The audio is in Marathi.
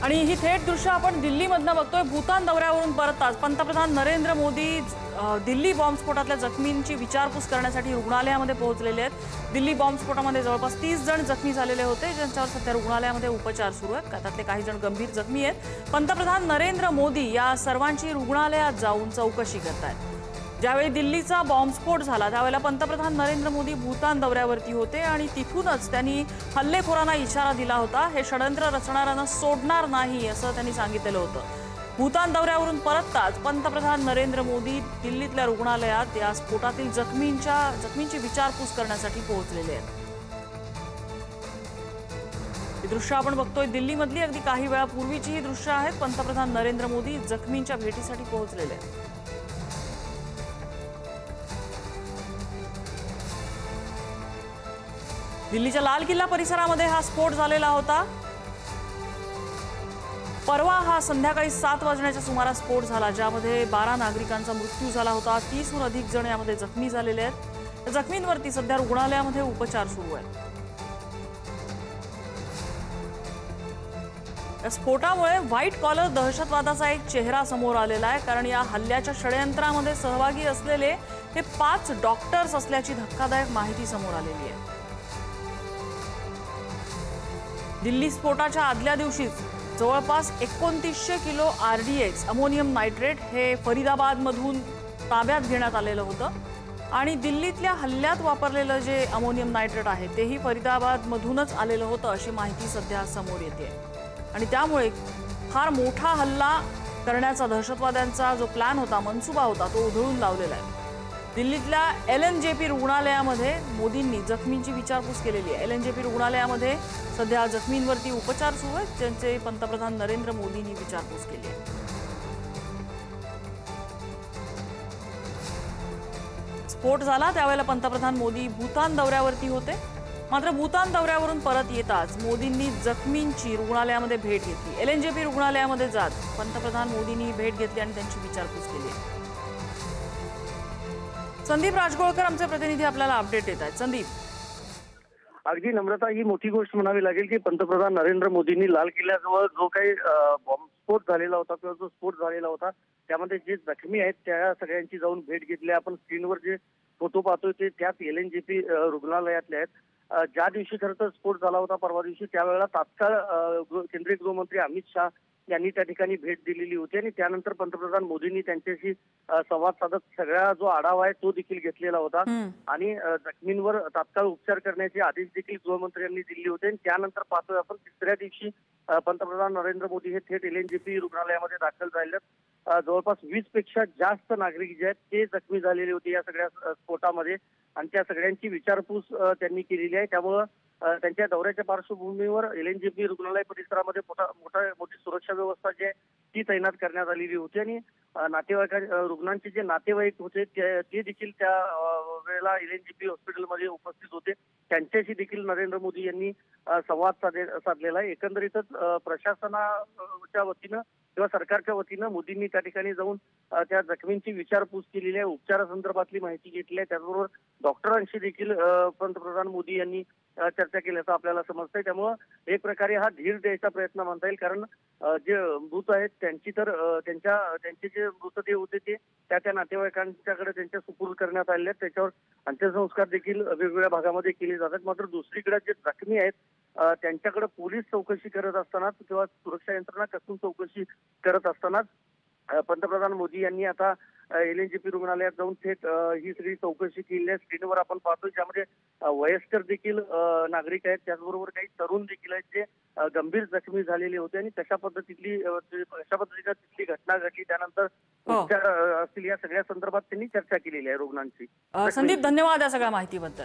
आणि ही थेट दृश्य आपण दिल्लीमधनं बघतोय। भूतान दौऱ्यावरून परतताच पंतप्रधान नरेंद्र मोदी दिल्ली बॉम्बस्फोटातल्या जखमींची विचारपूस करण्यासाठी रुग्णालयामध्ये पोहोचलेले आहेत। दिल्ली बॉम्बस्फोटामध्ये जवळपास 30 जण जखमी झालेले होते, ज्यांच्यावर सध्या रुग्णालयामध्ये उपचार सुरू आहेत। त्यातले काही जण गंभीर जखमी आहेत। पंतप्रधान नरेंद्र मोदी या सर्वांची रुग्णालयात जाऊन चौकशी करतायत। ज्यावेळी दिल्लीचा बॉम्बस्फोट झाला त्यावेळेला पंतप्रधान नरेंद्र मोदी भूतान दौऱ्यावरती होते आणि तिथूनच त्यांनी हल्लेखोरांना इशारा दिला होता, हे षडयंत्र रचणाऱ्यांना सोडणार नाही असं त्यांनी सांगितलेलं होतं। भूतान दौऱ्यावरून परतताच पंतप्रधान नरेंद्र मोदी दिल्लीतल्या रुग्णालयात या स्फोटातील जखमींची विचारपूस करण्यासाठी पोहोचलेले आहेत। ही दृश्य आपण बघतोय दिल्लीमधली अगदी काही वेळापूर्वीची ही दृश्य आहेत। पंतप्रधान नरेंद्र मोदी जखमींच्या भेटीसाठी पोहोचलेले आहेत। दिल्लीच्या लाल किल्ला परिसरामध्ये हा स्फोट झालेला होता। परवा हा संध्याकाळी 7 वाजण्याच्या सुमारास स्फोट झाला, ज्यामध्ये 12 नागरिकांचा मृत्यू झाला होता। 30हून अधिक जण यामध्ये जखमी झालेले आहेत। जखमींवरती सध्या रुग्णालयामध्ये उपचार सुरू आहेत। या स्फोटामुळे व्हाईट कॉलर दहशतवादाचा एक चेहरा समोर आलेला आहे, कारण या हल्ल्याच्या षडयंत्रामध्ये सहभागी असलेले हे 5 डॉक्टर्स असल्याची धक्कादायक माहिती समोर आलेली आहे। दिल्ली स्फोटाच्या आदल्या दिवशीच जवळपास 2900 किलो RDX अमोनियम नायट्रेट हे फरीदाबादमधून ताब्यात घेण्यात आलेलं होतं आणि दिल्लीतल्या हल्ल्यात वापरलेलं जे अमोनियम नायट्रेट आहे तेही फरीदाबादमधूनच आलेलं होतं अशी माहिती सध्या समोर येते। आणि त्यामुळे फार मोठा हल्ला करण्याचा दहशतवाद्यांचा जो प्लॅन होता, मनसुबा होता, तो उधळून लावलेला आहे। दिल्लीतल्या LNJP रुग्णालयामध्ये मोदींनी जखमींची विचारपूस केलेली आहे। LNJP रुग्णालयामध्ये सध्या जखमींवरती उपचार सुरू आहेत, ज्यांचे पंतप्रधान नरेंद्र मोदींनी विचारपूस केली आहे। स्फोट झाला त्यावेळेला पंतप्रधान मोदी भूतान दौऱ्यावरती होते, मात्र भूतान दौऱ्यावरून परत येताच मोदींनी जखमींची रुग्णालयामध्ये भेट घेतली। LNJP रुग्णालयामध्ये जात पंतप्रधान मोदींनी भेट घेतली आणि त्यांची विचारपूस केली आहे। संदीप राजगोळकर आमचे प्रतिनिधी आपल्याला अपडेट देत आहेत। संदीप, अगदी नम्रता, ही मोठी गोष्ट म्हणावी लागेल की पंतप्रधान नरेंद्र मोदींनी लाल किल्ल्याजवळ जो काही बॉम्बस्फोट झालेला होता किंवा जो स्फोट झालेला होता त्यामध्ये जे जखमी आहेत त्या सगळ्यांची जाऊन भेट घेतली। आपण स्क्रीनवर जे फोटो पाहतोय ते त्याच LNJP रुग्णालयातले आहेत। ज्या दिवशी खरं तर स्फोट झाला होता परवा दिवशी, त्यावेळेला तात्काळ केंद्रीय गृहमंत्री अमित शाह यांनी त्या ठिकाणी भेट दिलेली होती आणि त्यानंतर पंतप्रधान मोदींनी त्यांच्याशी संवाद साधत सगळा जो आढावा आहे तो देखील घेतलेला होता आणि जखमींवर तात्काळ उपचार करण्याचे आदेश देखील गृहमंत्र्यांनी दिले होते। त्यानंतर पाहतोय आपण तिसऱ्या दिवशी पंतप्रधान नरेंद्र मोदी हे थेट LNJP रुग्णालयामध्ये दाखल झाले। जवळपास 20 पेक्षा जास्त नागरिक जे आहेत ते जखमी झालेले होते या सगळ्या स्फोटामध्ये आणि त्या सगळ्यांची विचारपूस त्यांनी केलेली आहे। त्यामुळं त्यांच्या दौऱ्याच्या पार्श्वभूमीवर LNJP रुग्णालय परिसरामध्ये मोठी सुरक्षा व्यवस्था जी आहे ती तैनात करण्यात आलेली होती आणि रुग्णांचे जे नातेवाईक होते ते देखील त्या वेळेला LNJP हॉस्पिटलमध्ये उपस्थित होते। त्यांच्याशी देखील नरेंद्र मोदी यांनी संवाद साधलेला आहे। एकंदरीतच प्रशासनाच्या वतीनं किंवा सरकारच्या वतीनं मोदींनी त्या ठिकाणी जाऊन त्या जखमींची विचारपूस केलेली आहे, उपचारासंदर्भातली माहिती घेतली आहे। त्याचबरोबर डॉक्टरांशी देखील पंतप्रधान मोदी यांनी चर्चा केल्याचं आपल्याला समजतंय। त्यामुळं एक प्रकारे हा धीर द्यायचा प्रयत्न म्हणता येईल, कारण जे मृत आहेत त्यांचे जे मृतदेह होते ते त्या नातेवाईकांच्याकडे त्यांच्या सुपूर्द करण्यात आलेले आहेत। त्याच्यावर अंत्यसंस्कार देखील वेगवेगळ्या भागामध्ये केले जातात। मात्र दुसरीकडे जे जखमी आहेत त्यांच्याकडे पोलीस चौकशी करत असताना किंवा सुरक्षा यंत्रणा कसून चौकशी करत असताना पंतप्रधान मोदी यांनी आता LNJP रुग्णालयात जाऊन थेट ही सगळी चौकशी केली आहे। स्क्रीनवर आपण पाहतोय ज्यामध्ये वयस्कर देखील नागरिक आहेत, त्याचबरोबर काही तरुण देखील आहेत जे गंभीर जखमी झालेले होते आणि कशा पद्धतीने तिथली घटना घडली, त्यानंतर उपचार असतील, या सगळ्या संदर्भात त्यांनी चर्चा केलेली आहे रुग्णांची। संदीप, धन्यवाद या सगळ्या माहितीबद्दल।